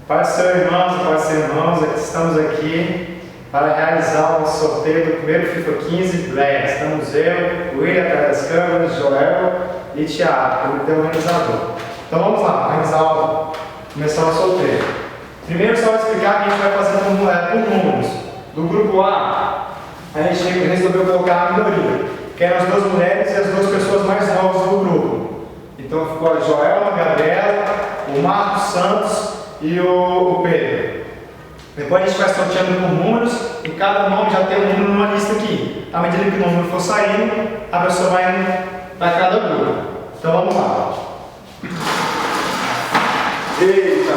Paz do Senhor, irmãos, paz do Senhor, irmãos, estamos aqui para realizar o nosso sorteio do primeiro FIFA 15 Black. Estamos eu, William, atrás das câmeras, Joel e Thiago, o organizador. Então vamos lá, começar o sorteio. Primeiro só vou explicar que a gente vai fazer por números. Do grupo A, a gente resolveu colocar a minoria, que eram as duas mulheres e as duas pessoas mais novas do grupo. Então ficou a Joel, a Gabriela, o Marcos Santos e o Pedro. Depois a gente vai sorteando por números e cada nome já tem um número numa lista aqui. À medida que o número for saindo, a pessoa vai indo para cada grupo. Então vamos lá. Eita,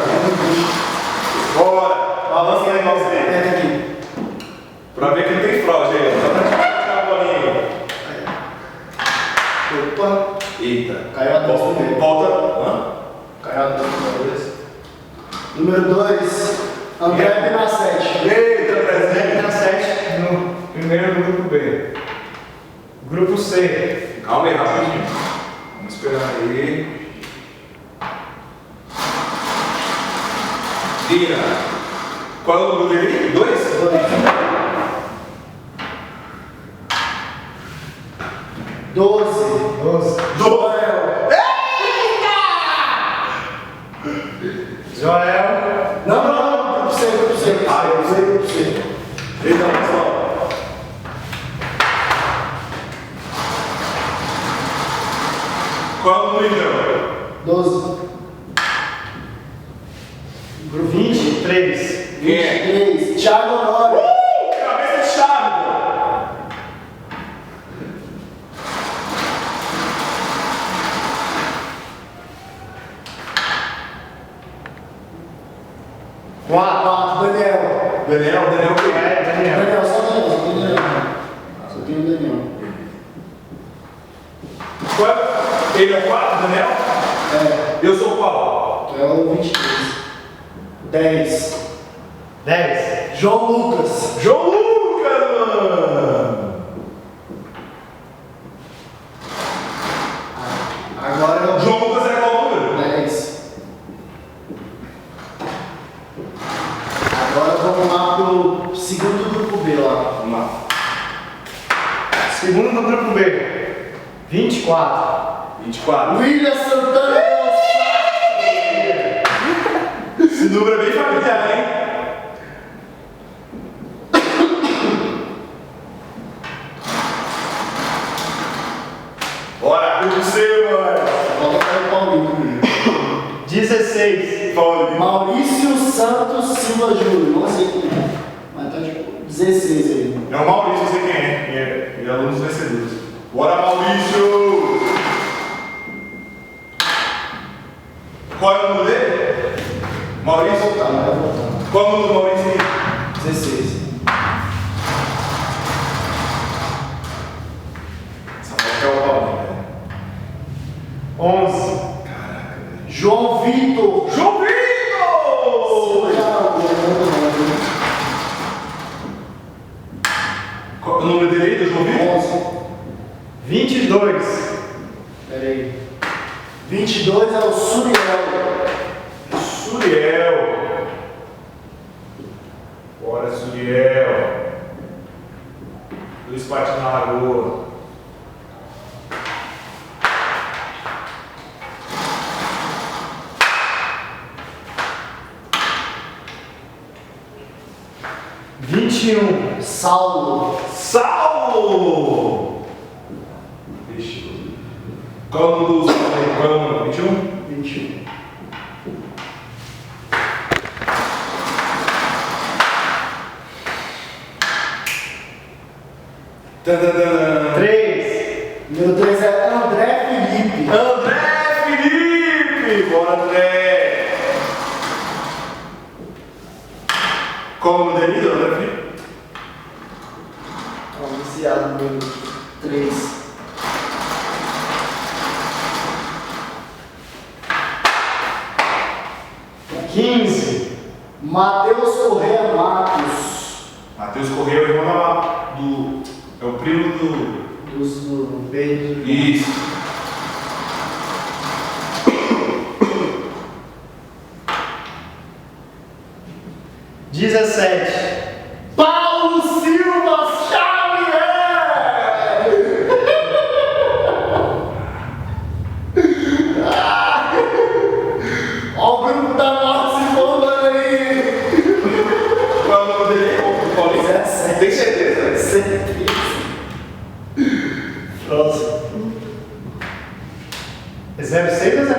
bora! Balança aí, você aqui. Pra ver que não tem fraude aí, só pra tirar a bolinha aí. Opa! Eita, caiu a dois primeiro. Volta. Caiu a dois. Número 2, André Benacete. Eita, presente. Benacete no primeiro do grupo B. Grupo C. Calma aí, rapidinho. Vamos esperar aí. Dina. Qual é o número dele? 2? 12. Joel. Joel. Não, grupo C. Ah, eu sei. Grupo C. Eita, pessoal. Qual é o número então? 12. Grupo 23. Quem é? 23. Thiago Honório. Cabeça de chave, pô. Daniel. Daniel o quê? Daniel. Só Daniel. Só tem o Daniel. Qual é? Ele é o 4, Daniel? É, Eu sou qual? tu é o 23. 10. 10. João Lucas. João Lucas, mano! Agora é o João Lucas é qual número? 10. Agora vamos lá pro segundo grupo B lá. Vamos lá. Segundo do grupo B. 24. 24. William Santana. Esse número é bem familiar, hein? Bora, grupo C, mano! Volta para o Paulinho. 16. Paulinho. Maurício Santos Silva Júnior. Não sei quem é. Mas tá tipo 16 aí. É o Maurício, eu sei quem é. Ele é aluno dos vencedores. Bora, Maurício! Qual é o número dele? Maurício? Vai voltar. Qual é o número do Maurício? 16. Essa foto é o Paulinho, né? 11. João Vitor. João Vitor! Qual é o número dele aí, do João Vitor? 22. Pera aí. 22 é o Suriel. Suriel. Bora, Suriel. Luiz Patinho na Lagoa. Saulo. Saulo! Deixa eu ver. Qual é o número do Saulo aí? Qual é o número? 21? 21. Tadadã. 3. Número 3 é André Felipe. André Felipe! Bora, André! Qual é o número dele, André Felipe? Iniciado número 3. Matheus Correia Matos. Matheus Correia é o irmão do. É o primo do. Do Pedro. Isso. 17. Paulo Silva Xavier! Ó o grupo da morte se formando aí! Qual é o nome dele? Paulinho? 17. Tem certeza? Certeza. Próximo. É 06 ou 09?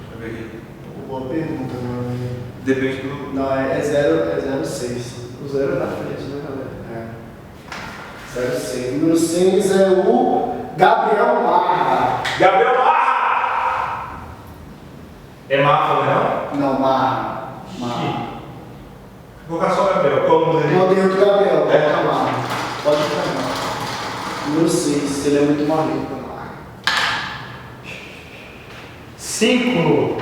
Deixa eu ver aqui. Boa pergunta, meu amigo. Depende do. Não, é 06. O 0 é na frente, né, galera? É. 06. Número 6 é o Gabriel Marra. Gabriel Marra! É Marra, não? Não, Marra. Marra. Vou colocar só Gabriel. Qual o nome dele? Não, tem outro Gabriel. É. Coloca Marra. Pode ficar. Número 6. Ele é muito maluco pra Marra. 5.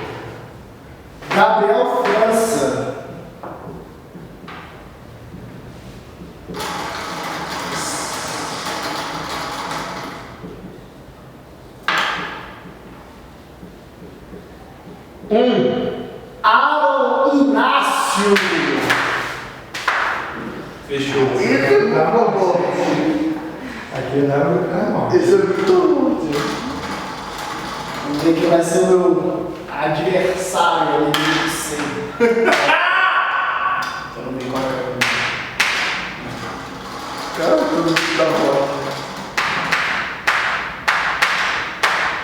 Gabriel França. Aaron Inácio. Fechou. Aqui não é Esse é muito bom. Vamos ver quem vai ser o meu adversário ali de sempre. Eu não vi qual é o nome. Cara, tudo isso da volta.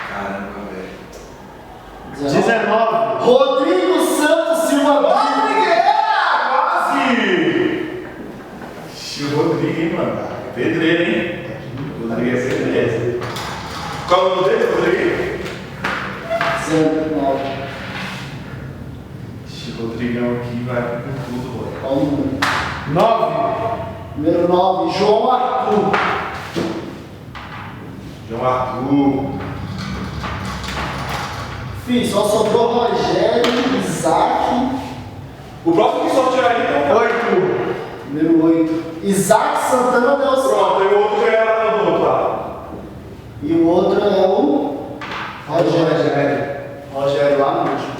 Caramba, velho. 19. Rodrigo Santos Silva. Quase! O Rodrigo, hein, mano? Pedreiro, hein? Rodrigo é pedreiro. Qual é o nome dele, Rodrigo? 19. Esse Rodrigão aqui vai com tudo, mano. Qual o número? 9. Número 9, João Arthur. João Arthur. Fih, só sobrou Rogério, Isaac. O próximo que sortear aí então. 8. Número 8, Isaac Santana Del Sol. Pronto, e o outro já era do outro lá. E o outro é o Rogério. Rogério lá no último.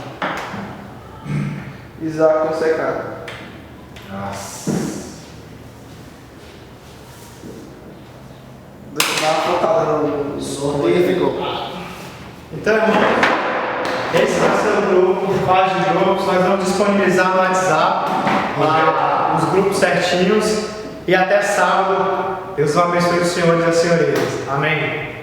Isaac Fonseca. Nossa. Dá uma focada no Sorteio ficou. Então, irmão, esse vai ser o grupo, fase de grupos. Nós vamos disponibilizar no WhatsApp os grupos certinhos. E até sábado, Deus abençoe os senhores e as senhoritas. Amém.